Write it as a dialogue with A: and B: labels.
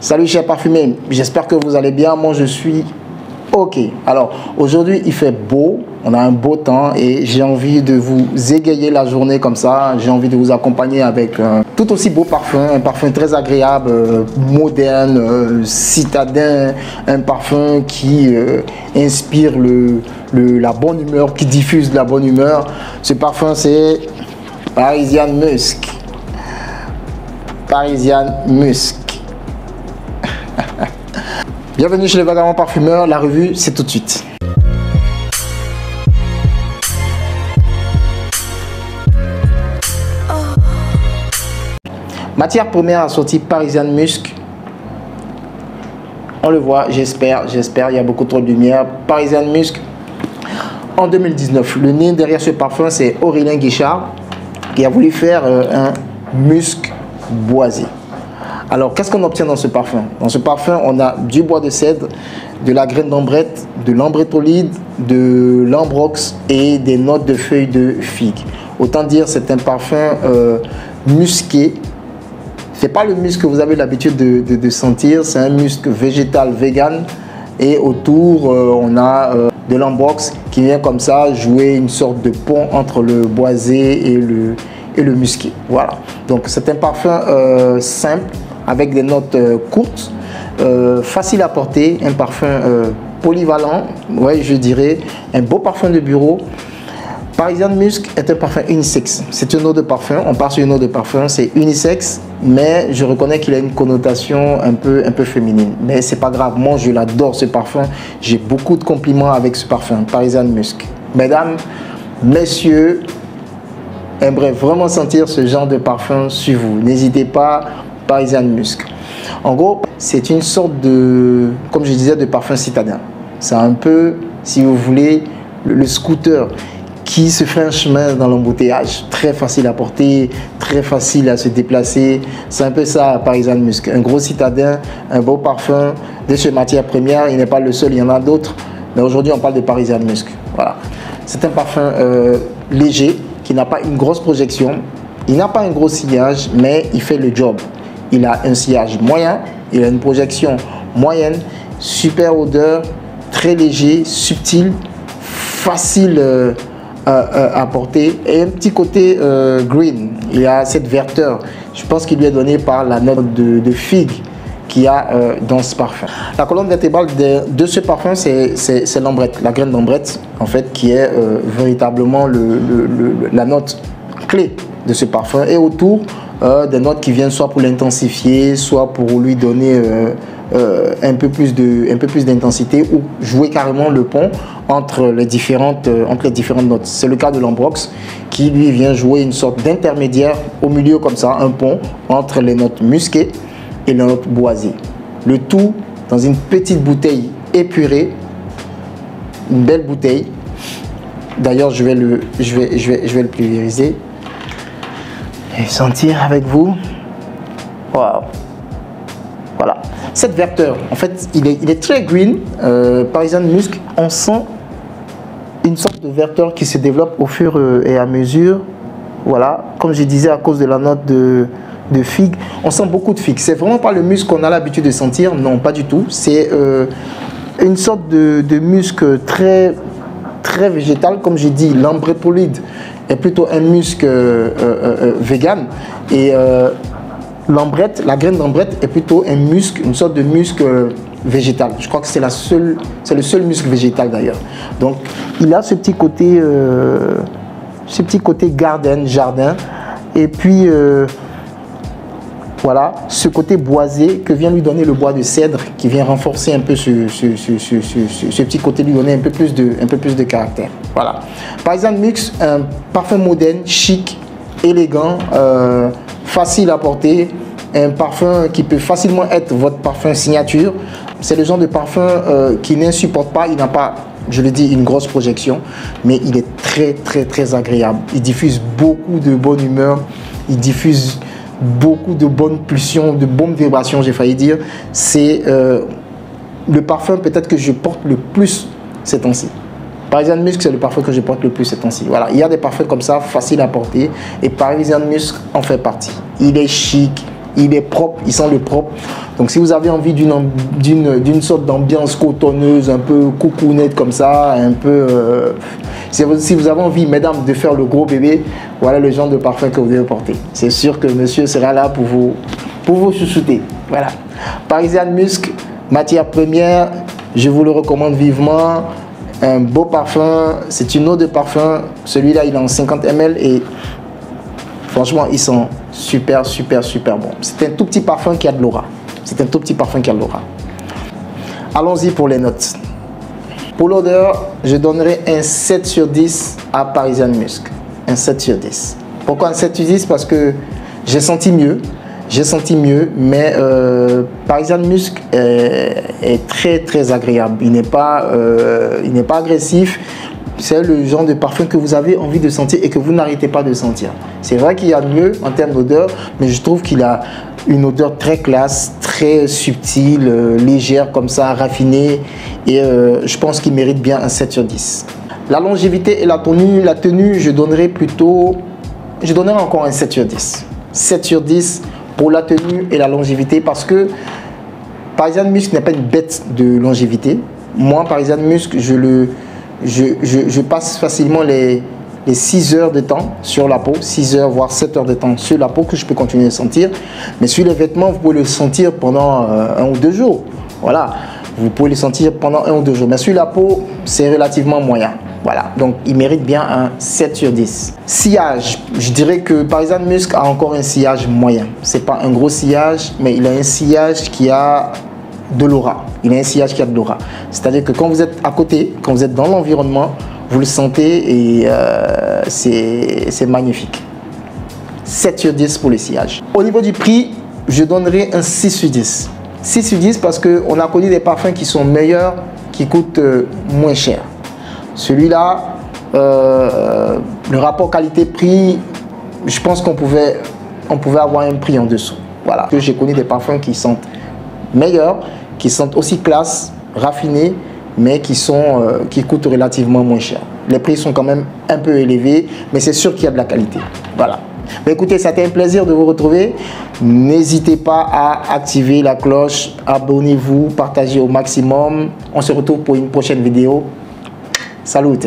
A: Salut chers parfumés, j'espère que vous allez bien, moi je suis ok. Alors aujourd'hui il fait beau, on a un beau temps et j'ai envie de vous égayer la journée comme ça. J'ai envie de vous accompagner avec un tout aussi beau parfum, un parfum très agréable, moderne, citadin, un parfum qui inspire la bonne humeur, qui diffuse la bonne humeur. Ce parfum c'est Parisian Musk. Parisian Musk. Bienvenue chez les Vagabonds Parfumeurs, la revue c'est tout de suite. Matière première assortie Parisian Musk. On le voit, j'espère, il y a beaucoup trop de lumière. Parisian Musk en 2019. Le nez derrière ce parfum c'est Aurélien Guichard qui a voulu faire un musc boisé. Alors, qu'est-ce qu'on obtient dans ce parfum? Dans ce parfum, on a du bois de cèdre, de la graine d'ambrette, de l'ambrétolide, de l'ambrox et des notes de feuilles de figue. Autant dire, c'est un parfum musqué. C'est pas le musc que vous avez l'habitude de sentir, c'est un musc végétal vegan. Et autour, on a de l'ambrox qui vient comme ça jouer une sorte de pont entre le boisé et le musqué. Voilà. Donc, c'est un parfum simple, avec des notes courtes, facile à porter, un parfum polyvalent, ouais, je dirais, un beau parfum de bureau. Parisian Musk est un parfum unisexe. C'est une eau de parfum, on part sur une eau de parfum, c'est unisexe, mais je reconnais qu'il a une connotation un peu féminine. Mais c'est pas grave, moi je l'adore ce parfum, j'ai beaucoup de compliments avec ce parfum, Parisian Musk. Mesdames, messieurs, aimeraient vraiment sentir ce genre de parfum sur vous. N'hésitez pas, Parisian Musk. En gros, c'est une sorte de, comme je disais, de parfum citadin. C'est un peu, si vous voulez, le scooter qui se fait un chemin dans l'embouteillage. Très facile à porter, très facile à se déplacer. C'est un peu ça, Parisian Musk. Un gros citadin, un beau parfum de ces matières premières. Il n'est pas le seul, il y en a d'autres. Mais aujourd'hui, on parle de Parisian Musk. Voilà. C'est un parfum léger, qui n'a pas une grosse projection. Il n'a pas un gros sillage, mais il fait le job. Il a un sillage moyen, il a une projection moyenne, super odeur, très léger, subtil, facile à porter et un petit côté green. Il a cette verteur, je pense qu'il lui est donné par la note de figue qu'il y a dans ce parfum. La colonne vertébrale de ce parfum, c'est l'ambrette, la graine d'ambrette en fait, qui est véritablement la note clé de ce parfum, et autour des notes qui viennent soit pour l'intensifier, soit pour lui donner un peu plus d'intensité ou jouer carrément le pont entre les différentes notes. C'est le cas de l'ambrox qui lui vient jouer une sorte d'intermédiaire au milieu comme ça, un pont entre les notes musquées et les notes boisées. Le tout dans une petite bouteille épurée, une belle bouteille. D'ailleurs, je vais le pulvériser et sentir avec vous. Waouh! Voilà. Cette verteur, en fait, il est très green. Parisian Musk, on sent une sorte de verteur qui se développe au fur et à mesure. Voilà. Comme je disais, à cause de la note de figue, on sent beaucoup de figue. C'est vraiment pas le musc qu'on a l'habitude de sentir. Non, pas du tout. C'est une sorte de musc très végétal. Comme j'ai dit, l'ambrétolide est plutôt un musc vegan, et l'ambrette, la graine d'ambrette est plutôt un musc, une sorte de musc végétal. Je crois que c'est le seul musc végétal d'ailleurs. Donc il a ce petit côté jardin, et puis voilà, ce côté boisé que vient lui donner le bois de cèdre, qui vient renforcer un peu ce petit côté, lui donner un peu plus de caractère. Voilà. Parisian Musk, un parfum moderne, chic, élégant, facile à porter, un parfum qui peut facilement être votre parfum signature. C'est le genre de parfum qui n'insupporte pas, il n'a pas, je le dis, une grosse projection, mais il est très agréable. Il diffuse beaucoup de bonne humeur, il diffuse beaucoup de bonnes pulsions, de bonnes vibrations, j'ai failli dire. C'est le parfum peut-être que je porte le plus ces temps-ci. Parisian Musk, c'est le parfum que je porte le plus ces temps-ci. Voilà, il y a des parfums comme ça, faciles à porter, et Parisian Musk en fait partie. Il est chic, il est propre, il sent le propre. Donc si vous avez envie d'une sorte d'ambiance cotonneuse, un peu coucounette comme ça, un peu... si vous avez envie, mesdames, de faire le gros bébé, voilà le genre de parfum que vous devez porter. C'est sûr que monsieur sera là pour vous chouchouter. Voilà. Parisian Musk, matière première, je vous le recommande vivement. Un beau parfum, c'est une eau de parfum. Celui-là, il est en 50 ml et franchement, ils sont super bon. C'est un tout petit parfum qui a de l'aura. C'est un tout petit parfum qui a de l'aura. Allons-y pour les notes. Pour l'odeur, je donnerai un 7 sur 10 à Parisian Musk. Un 7 sur 10. Pourquoi un 7 sur 10? Parce que j'ai senti mieux. Mais Parisian Musk est très agréable. Il n'est pas agressif. C'est le genre de parfum que vous avez envie de sentir et que vous n'arrêtez pas de sentir. C'est vrai qu'il y a mieux en termes d'odeur, mais je trouve qu'il a une odeur très classe, très subtile, légère comme ça, raffinée. Et je pense qu'il mérite bien un 7 sur 10. La longévité et la tenue, je donnerai encore un 7 sur 10. 7 sur 10 pour la tenue et la longévité parce que Parisian Musk n'est pas une bête de longévité. Moi, Parisian Musk, je passe facilement les 6 heures de temps sur la peau, 6 heures voire 7 heures de temps sur la peau que je peux continuer à sentir. Mais sur les vêtements, vous pouvez le sentir pendant 1 ou 2 jours. Voilà, vous pouvez le sentir pendant 1 ou 2 jours. Mais sur la peau, c'est relativement moyen. Voilà, donc il mérite bien un 7 sur 10. Sillage, je dirais que Parisian Musk a encore un sillage moyen. C'est pas un gros sillage, mais il a un sillage qui a de l'aura. C'est-à-dire que quand vous êtes à côté, quand vous êtes dans l'environnement, vous le sentez et c'est magnifique. 7 sur 10 pour le sillage. Au niveau du prix, je donnerai un 6 sur 10. 6 sur 10 parce qu'on a connu des parfums qui sont meilleurs, qui coûtent moins cher. Celui-là, le rapport qualité-prix, je pense qu'on pouvait avoir un prix en dessous. Voilà. J'ai connu des parfums qui sentent meilleurs, qui sentent aussi classe, raffinés, mais qui coûtent relativement moins cher. Les prix sont quand même un peu élevés, mais c'est sûr qu'il y a de la qualité. Voilà. Mais écoutez, ça a été un plaisir de vous retrouver. N'hésitez pas à activer la cloche, abonnez-vous, partagez au maximum. On se retrouve pour une prochaine vidéo. Salut!